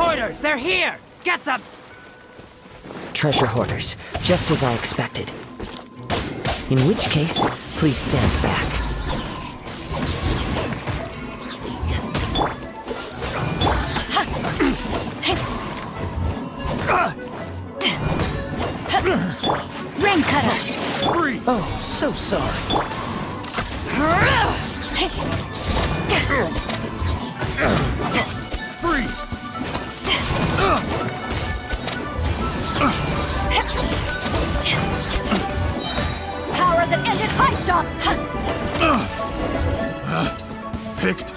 hoarders! They're here! Get them! Treasure hoarders, just as I expected. In which case, please stand back. Ring cutter! Free! Oh, so sorry. Freeze! Power that ended high shot! Picked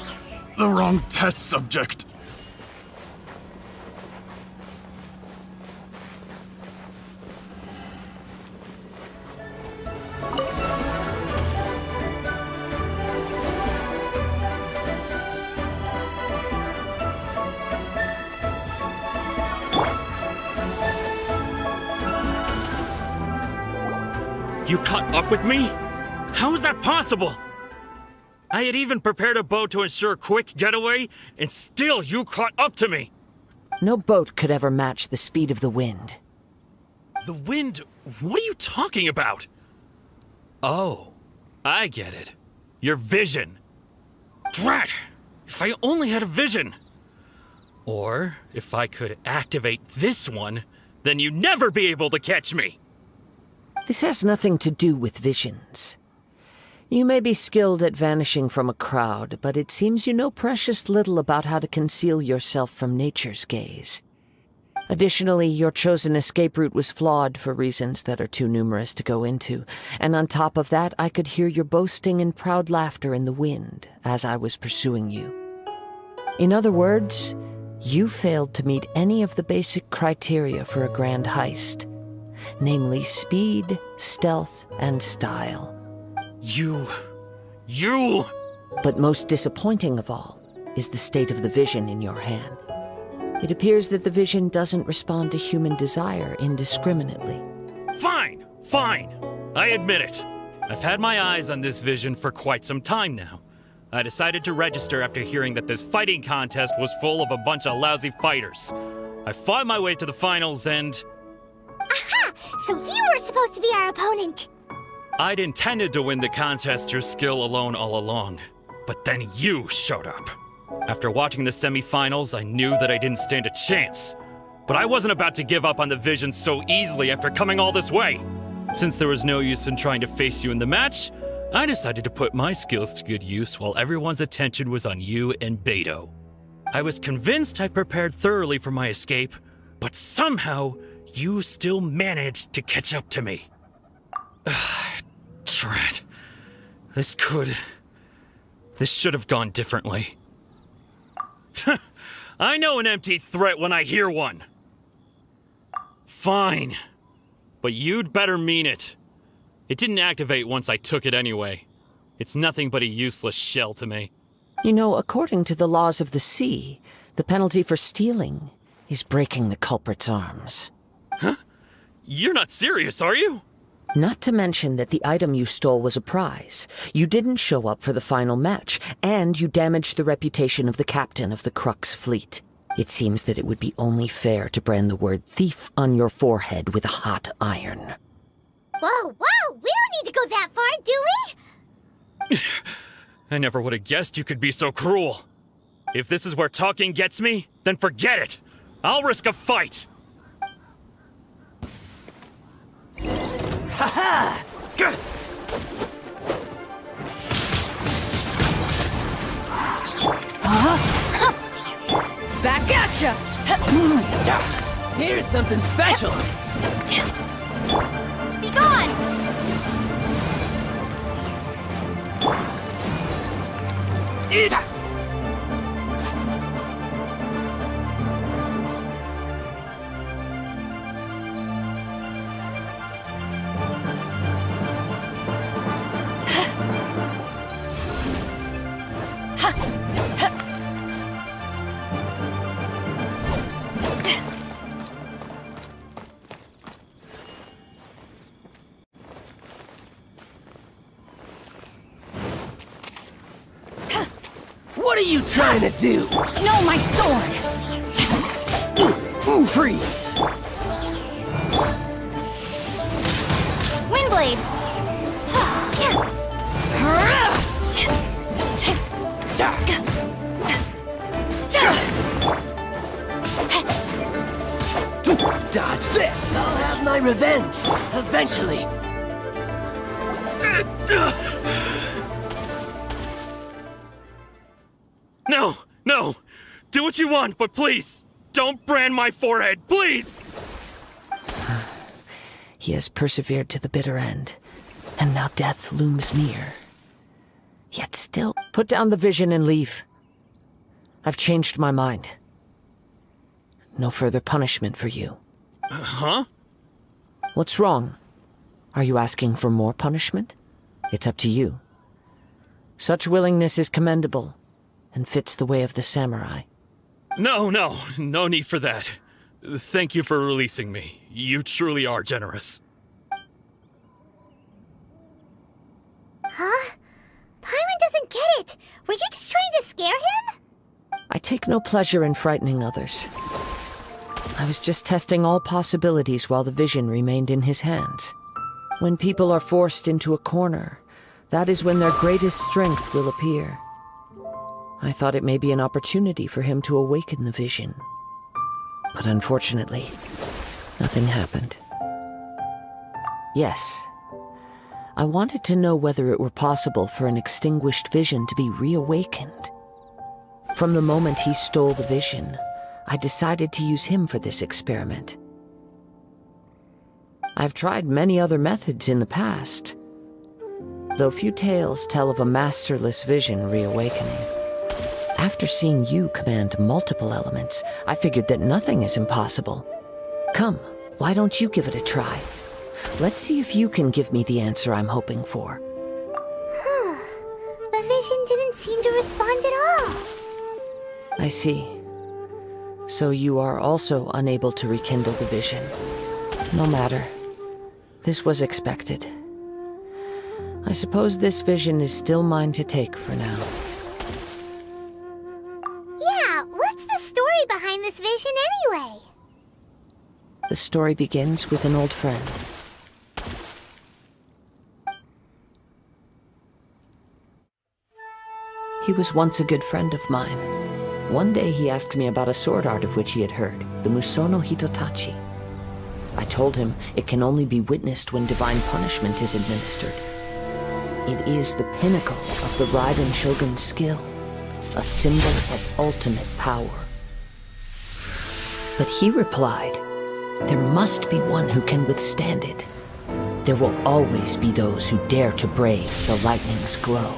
the wrong test subject. You caught up with me? How is that possible? I had even prepared a boat to ensure a quick getaway, and still you caught up to me! No boat could ever match the speed of the wind. The wind? What are you talking about? Oh, I get it. Your vision. Drat! If I only had a vision! Or, if I could activate this one, then you'd never be able to catch me! This has nothing to do with visions. You may be skilled at vanishing from a crowd, but it seems you know precious little about how to conceal yourself from nature's gaze. Additionally, your chosen escape route was flawed for reasons that are too numerous to go into, and on top of that, I could hear your boasting and proud laughter in the wind as I was pursuing you. In other words, you failed to meet any of the basic criteria for a grand heist. Namely speed, stealth, and style. You... But most disappointing of all is the state of the vision in your hand. It appears that the vision doesn't respond to human desire indiscriminately. Fine! I admit it. I've had my eyes on this vision for quite some time now. I decided to register after hearing that this fighting contest was full of a bunch of lousy fighters. I fought my way to the finals and... Aha! So you were supposed to be our opponent! I'd intended to win the contest through skill alone all along, but then you showed up. After watching the semi-finals, I knew that I didn't stand a chance. But I wasn't about to give up on the vision so easily after coming all this way. Since there was no use in trying to face you in the match, I decided to put my skills to good use while everyone's attention was on you and Beto. I was convinced I prepared thoroughly for my escape, but somehow, you still managed to catch up to me. Drat. This should have gone differently. I know an empty threat when I hear one. Fine. But you'd better mean it. It didn't activate once I took it anyway. It's nothing but a useless shell to me. You know, according to the laws of the sea, the penalty for stealing is breaking the culprit's arms. Huh? You're not serious, are you? Not to mention that the item you stole was a prize. You didn't show up for the final match, and you damaged the reputation of the captain of the Crux fleet. It seems that it would be only fair to brand the word thief on your forehead with a hot iron. Whoa, we don't need to go that far, do we? I never would have guessed you could be so cruel. If this is where talking gets me, then forget it. I'll risk a fight. Ha-ha! Back at ya! Here's something special! Be gone! What are you trying to do? No, my sword! Freeze! Windblade! Dodge this! I'll have my revenge, eventually. No, no! Do what you want, but please, don't brand my forehead, please! He has persevered to the bitter end, and now death looms near. Yet still, put down the vision and leave. I've changed my mind. No further punishment for you. Huh? What's wrong? Are you asking for more punishment? It's up to you. Such willingness is commendable, and fits the way of the samurai. No need for that. Thank you for releasing me. You truly are generous. Huh? Paimon doesn't get it. Were you just trying to scare him? I take no pleasure in frightening others. I was just testing all possibilities while the vision remained in his hands. When people are forced into a corner, that is when their greatest strength will appear. I thought it may be an opportunity for him to awaken the vision. But unfortunately, nothing happened. Yes, I wanted to know whether it were possible for an extinguished vision to be reawakened. From the moment he stole the vision, I decided to use him for this experiment. I've tried many other methods in the past, though few tales tell of a masterless vision reawakening. After seeing you command multiple elements, I figured that nothing is impossible. Come, why don't you give it a try? Let's see if you can give me the answer I'm hoping for. The vision didn't seem to respond at all. I see. So you are also unable to rekindle the vision. No matter. This was expected. I suppose this vision is still mine to take for now. Yeah, what's the story behind this vision anyway? The story begins with an old friend. He was once a good friend of mine. One day he asked me about a sword art of which he had heard, the Musono Hitotachi. I told him it can only be witnessed when divine punishment is administered. It is the pinnacle of the Raiden Shogun's skill, a symbol of ultimate power. But he replied, there must be one who can withstand it. There will always be those who dare to brave the lightning's glow.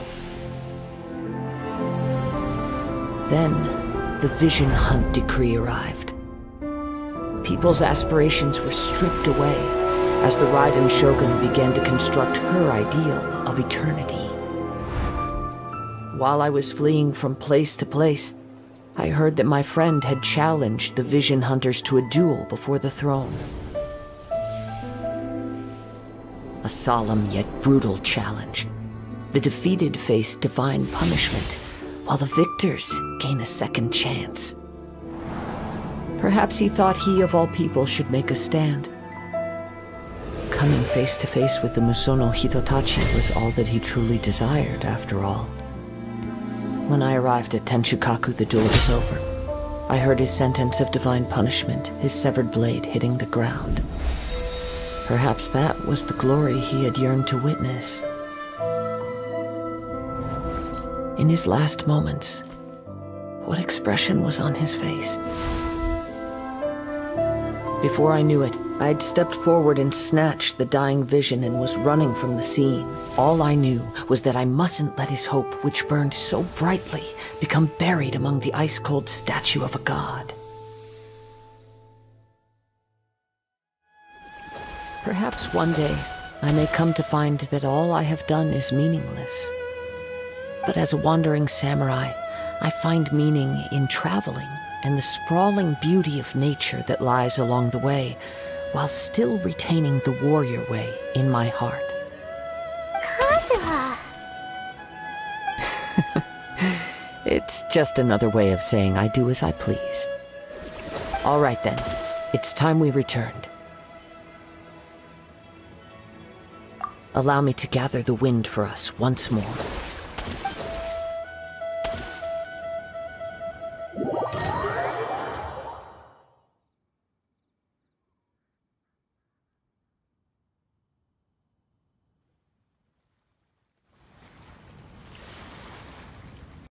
Then, the Vision Hunt decree arrived. People's aspirations were stripped away as the Raiden Shogun began to construct her ideal of eternity. While I was fleeing from place to place, I heard that my friend had challenged the Vision Hunters to a duel before the throne. A solemn yet brutal challenge. The defeated face divine punishment, while the victors gain a second chance. Perhaps he thought he of all people should make a stand. Coming face to face with the Musono Hitotachi was all that he truly desired, after all. When I arrived at Tenshukaku, the duel was over. I heard his sentence of divine punishment, his severed blade hitting the ground. Perhaps that was the glory he had yearned to witness. In his last moments, what expression was on his face? Before I knew it, I had stepped forward and snatched the dying vision and was running from the scene. All I knew was that I mustn't let his hope, which burned so brightly, become buried among the ice-cold statue of a god. Perhaps one day, I may come to find that all I have done is meaningless. But as a wandering samurai, I find meaning in traveling and the sprawling beauty of nature that lies along the way, while still retaining the warrior way in my heart. Kazuha! It's just another way of saying I do as I please. All right then. It's time we returned. Allow me to gather the wind for us once more.